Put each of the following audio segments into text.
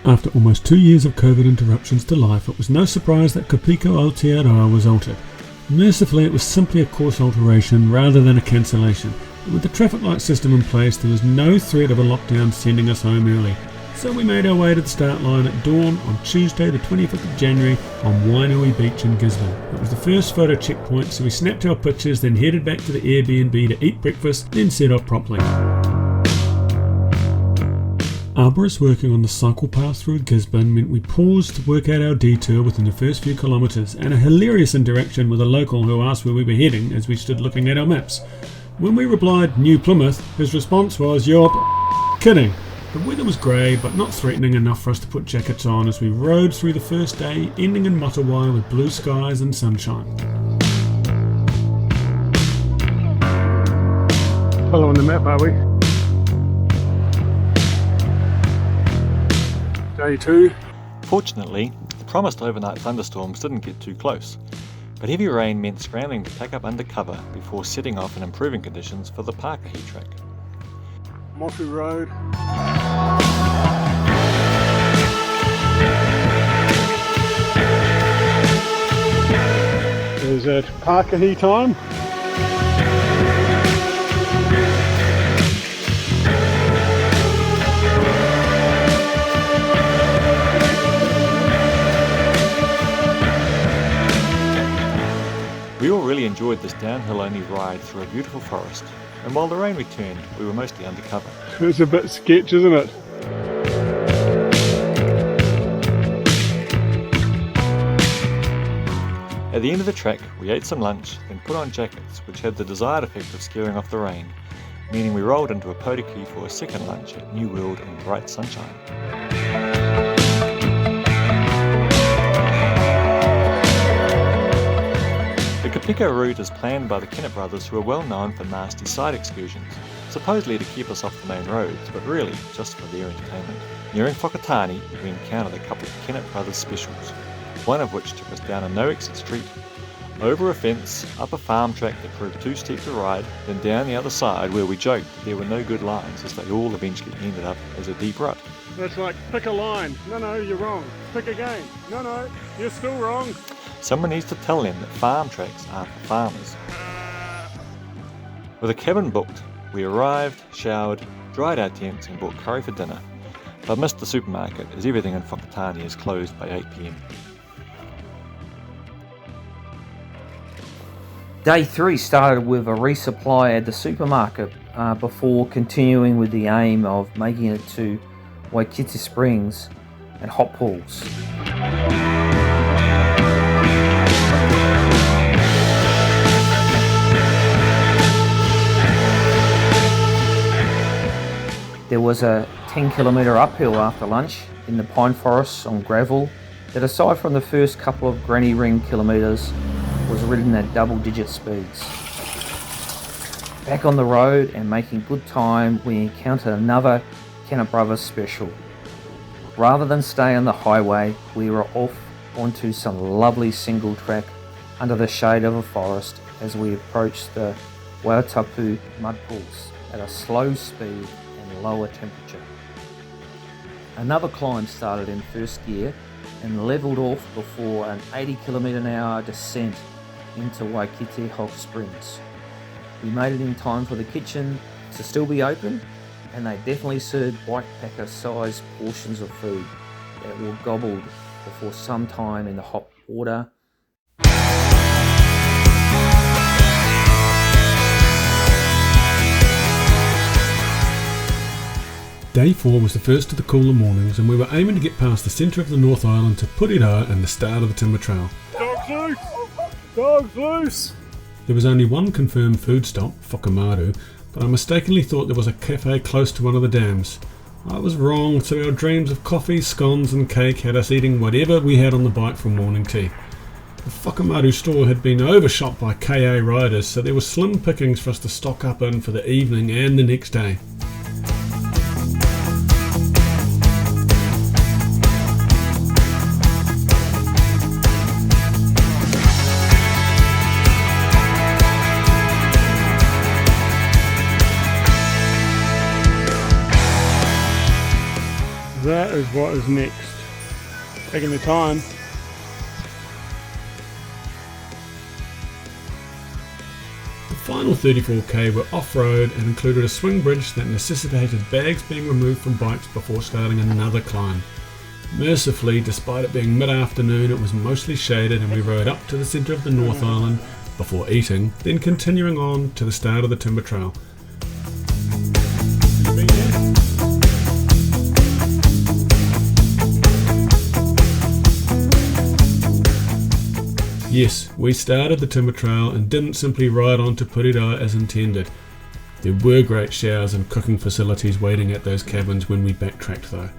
After almost 2 years of COVID interruptions to life, it was no surprise that Kōpiko Aotearoa was altered. Mercifully, it was simply a course alteration rather than a cancellation. And with the traffic light system in place, there was no threat of a lockdown sending us home early. So we made our way to the start line at dawn on Tuesday the 25th of January on Wainui Beach in Gisborne. It was the first photo checkpoint, so we snapped our pictures, then headed back to the Airbnb to eat breakfast, then set off properly. Arborists working on the cycle path through Gisborne meant we paused to work out our detour within the first few kilometres, and a hilarious interaction with a local who asked where we were heading as we stood looking at our maps. When we replied New Plymouth, his response was, "You're kidding." The weather was grey but not threatening enough for us to put jackets on as we rode through the first day, ending in Matawai with blue skies and sunshine. Following the map, are we? Day 2. Fortunately, the promised overnight thunderstorms didn't get too close, but heavy rain meant scrambling to pack up under cover before setting off in improving conditions for the Pākehī track. Motu Road. Is it Pākehī time? We all really enjoyed this downhill-only ride through a beautiful forest, and while the rain returned, we were mostly undercover. It's a bit sketch, isn't it? At the end of the track, we ate some lunch, then put on jackets, which had the desired effect of scaring off the rain, meaning we rolled into a potiki for a second lunch at New World in bright sunshine. The Kōpiko route is planned by the Kennett brothers, who are well known for nasty side excursions, supposedly to keep us off the main roads, but really just for their entertainment. Nearing Whakatane, we encountered a couple of Kennett brothers specials, one of which took us down a no-exit street, over a fence, up a farm track that proved too steep to ride, then down the other side where we joked that there were no good lines as they all eventually ended up as a deep rut. It's like, pick a line. No, you're wrong. Pick again. No, you're still wrong. Someone needs to tell them that farm tracks aren't for farmers. With a cabin booked, we arrived, showered, dried our tents and bought curry for dinner, but missed the supermarket as everything in Whakatane is closed by 8 p.m. Day 3 started with a resupply at the supermarket before continuing with the aim of making it to Waikite Springs and hot pools. There was a 10-kilometre uphill after lunch in the pine forests on gravel that, aside from the first couple of granny ring kilometres, was ridden at double-digit speeds. Back on the road and making good time, we encountered another Kennett Brothers special. Rather than stay on the highway, we were off onto some lovely single track under the shade of a forest as we approached the Waitapu mud pools at a slow speed and lower temperature. Another climb started in first gear and levelled off before an 80km/h descent into Waikite Hot Springs. We made it in time for the kitchen to still be open, and they definitely served backpacker-sized portions of food that were gobbled before some time in the hot water. Day 4 was the first of the cooler mornings, and we were aiming to get past the centre of the North Island to Putiroa and the start of the Timber Trail. Dogs loose! Dogs loose! There was only one confirmed food stop, Whakamaru, but I mistakenly thought there was a cafe close to one of the dams. I was wrong, so our dreams of coffee, scones and cake had us eating whatever we had on the bike for morning tea. The Whakamaru store had been overshot by KA riders, so there were slim pickings for us to stock up in for the evening and the next day. that is what is next. Taking the time. The final 34k were off-road and included a swing bridge that necessitated bags being removed from bikes before starting another climb. Mercifully, despite it being mid-afternoon, it was mostly shaded and we rode up to the centre of the North Island before eating, then continuing on to the start of the timber trail. Yes, we started the timber trail and didn't simply ride on to Purira as intended. There were great showers and cooking facilities waiting at those cabins when we backtracked though.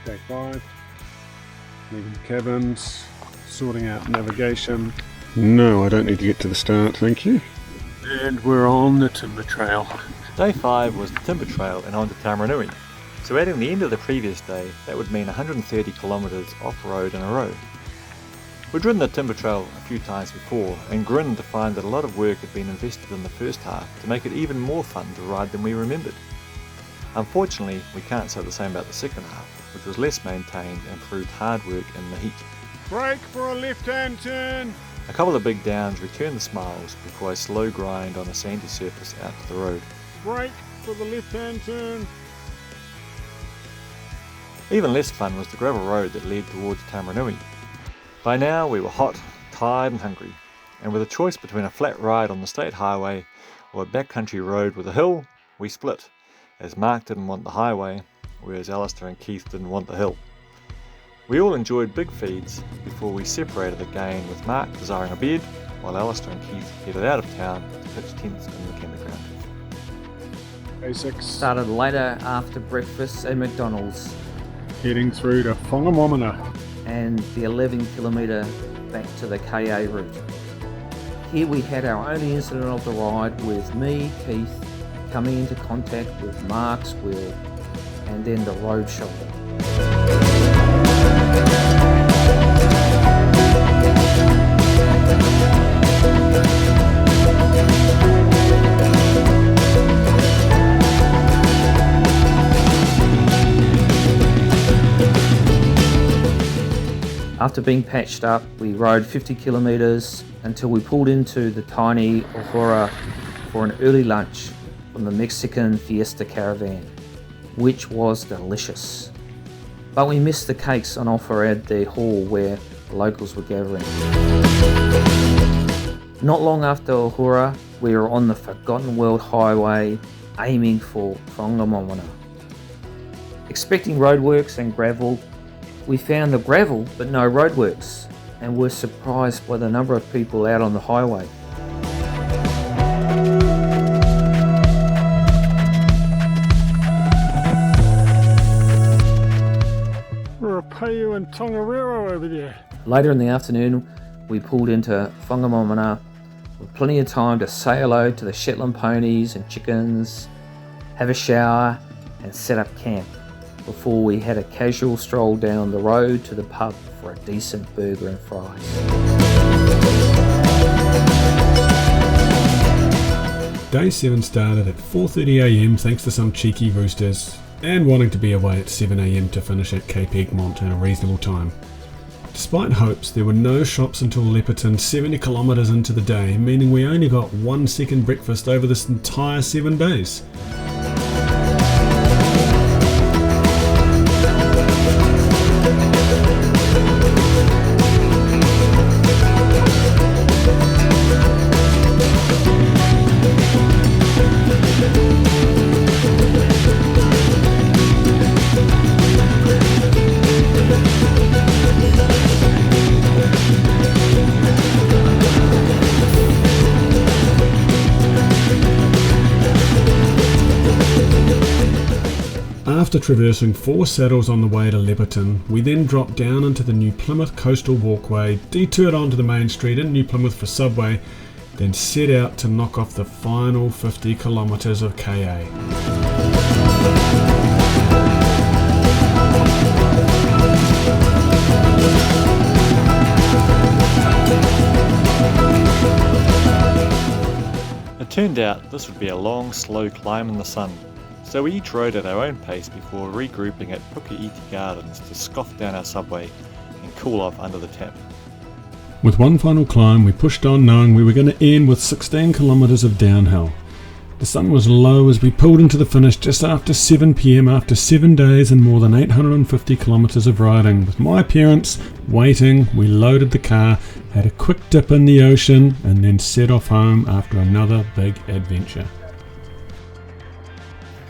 Day 5. Leaving the cabins, sorting out navigation. No, I don't need to get to the start, thank you. And we're on the timber trail. Day 5 was the timber trail and on to Tamaranui. So adding the end of the previous day, that would mean 130 kilometres off-road in a row. We'd ridden the timber trail a few times before and grinned to find that a lot of work had been invested in the first half to make it even more fun to ride than we remembered. Unfortunately, we can't say the same about the second half, which was less maintained and proved hard work in the heat. Brake for a left-hand turn. A couple of big downs returned the smiles before a slow grind on a sandy surface out to the road. Brake for the left-hand turn. Even less fun was the gravel road that led towards Tamaranui. By now we were hot, tired and hungry, and with a choice between a flat ride on the state highway or a backcountry road with a hill, we split, as Mark didn't want the highway, whereas Alastair and Keith didn't want the hill. We all enjoyed big feeds before we separated again, with Mark desiring a bed, while Alastair and Keith headed out of town to pitch tents in the campground. Day 6. Started later after breakfast at McDonald's Heading through to Whangamomana. and the 11 kilometre back to the KA route. Here we had our only incident of the ride, with me, Keith, coming into contact with Mark's wheel and then the road shoulder. After being patched up, we rode 50 kilometres until we pulled into the tiny Ohura for an early lunch from the Mexican Fiesta caravan, which was delicious. But we missed the cakes on offer at the hall where the locals were gathering. Not long after Ohura, we were on the Forgotten World Highway aiming for Whangamomana. Expecting roadworks and gravel, we found the gravel but no roadworks, and were surprised by the number of people out on the highway. Ruapehu and Tongariro over there. Later in the afternoon, we pulled into Whangamomana with plenty of time to say hello to the Shetland ponies and chickens, have a shower and set up camp, before we had a casual stroll down the road to the pub for a decent burger and fries. Day 7 started at 4:30am thanks to some cheeky roosters, and wanting to be away at 7am to finish at Cape Egmont in a reasonable time. Despite hopes, there were no shops until Lepperton 70 kilometres into the day, meaning we only got 1 second breakfast over this entire 7 days. After traversing 4 saddles on the way to Lepperton, we then dropped down into the New Plymouth coastal walkway, detoured onto the main street in New Plymouth for Subway, then set out to knock off the final 50 kilometres of KA. turned out this would be a long, slow climb in the sun, so we each rode at our own pace before regrouping at Pukeiti Gardens to scoff down our subway and cool off under the tap. With one final climb, we pushed on knowing we were going to end with 16 kilometres of downhill. The sun was low as we pulled into the finish just after 7 PM after 7 days and more than 850 kilometres of riding. With my parents waiting, we loaded the car, had a quick dip in the ocean and then set off home after another big adventure.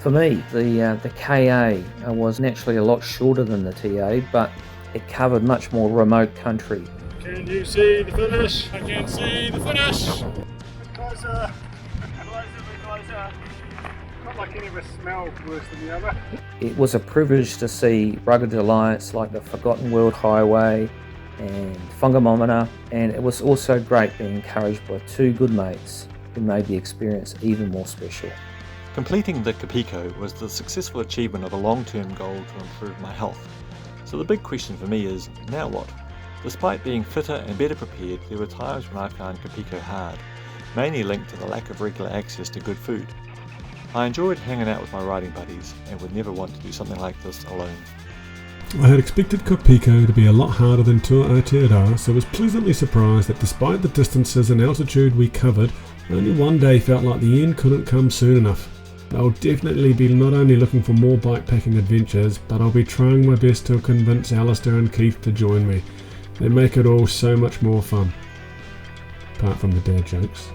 For me, the KA was naturally a lot shorter than the TA, but it covered much more remote country. Can you see the finish? I can see the finish! Closer! Closer! Not like any of us smell worse than the other. It was a privilege to see rugged delights like the Forgotten World Highway and Whangamomana, and it was also great being encouraged by two good mates who made the experience even more special. Completing the Kōpiko was the successful achievement of a long-term goal to improve my health. So the big question for me is, now what? Despite being fitter and better prepared, there were times when I found Kōpiko hard, mainly linked to the lack of regular access to good food. I enjoyed hanging out with my riding buddies and would never want to do something like this alone. I had expected Kōpiko to be a lot harder than Tour Aotearoa, so was pleasantly surprised that despite the distances and altitude we covered, only one day felt like the end couldn't come soon enough. I'll definitely be not only looking for more bikepacking adventures, but I'll be trying my best to convince Alastair and Keith to join me. They make it all so much more fun. Apart from the dad jokes.